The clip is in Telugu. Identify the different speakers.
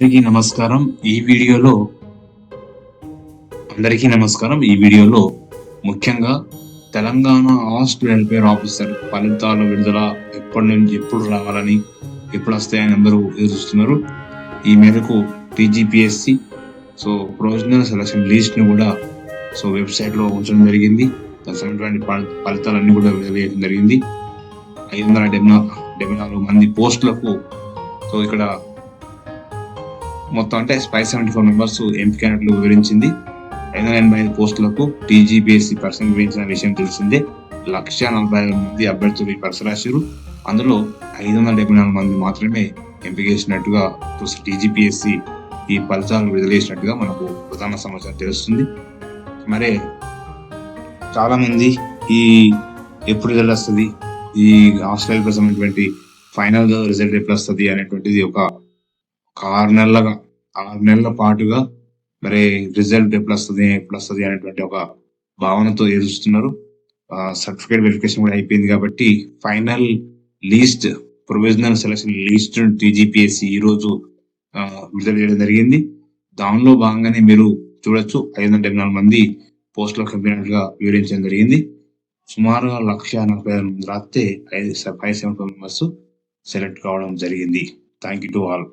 Speaker 1: అందరికీ నమస్కారం. ఈ వీడియోలో ముఖ్యంగా తెలంగాణ హాస్ట్ వెల్ఫేర్ ఆఫీసర్ ఫలితాల విడుదల ఎప్పుడు రావాలని, ఎప్పుడు వస్తాయని అందరూ ఎదురుస్తున్నారు. ఈ మేరకు టీజీపీఎస్సీ ప్రొవిజనల్ సెలక్షన్ లిస్ట్ ని కూడా వెబ్సైట్ లో ఉంచడం జరిగింది. దానికి ఫలితాలన్నీ కూడా విడుదల చేయడం జరిగింది. 574 మంది పోస్టులకు ఇక్కడ మొత్తం అంటే 574 మెంబర్స్ ఎంపికైనట్లు వివరించింది. 585 పోస్టులకు టీజీపీఎస్సీ పర్సన్ వివరించిన విషయం తెలిసిందే. 1,45,000 మంది అభ్యర్థులు ఈ పరీక్ష రాశారు. అందులో 574 మంది మాత్రమే ఎంపిక చేసినట్టుగా టీజీపీఎస్సీ ఈ ఫలితాలు విడుదల చేసినట్టుగా మనకు ప్రధాన సమాచారం తెలుస్తుంది. మరే చాలా మంది ఈ ఎప్పుడు రిజల్ట్ వస్తుంది, ఈ ఆస్ట్రేలియాకి సంబంధించినటువంటి ఫైనల్ రిజల్ట్ ఎప్పుడు వస్తుంది అనేటువంటిది ఒక 6 నెలల పాటుగా మరి రిజల్ట్ ఎప్పుడు వస్తుంది అనేటువంటి ఒక భావనతో ఎదురుస్తున్నారు. సర్టిఫికేట్ వెరిఫికేషన్ కూడా అయిపోయింది కాబట్టి final list, provisional selection list TGPSC ఈ రోజు విడుదల చేయడం జరిగింది. దానిలో భాగంగానే మీరు చూడొచ్చు 574 మంది పోస్టులకు ఎంపికైనట్లుగా వివరించడం జరిగింది. సుమారుగా 1,40,000 మంది రాస్తే 574 మెంబర్స్ సెలెక్ట్ కావడం జరిగింది. Thank you to all.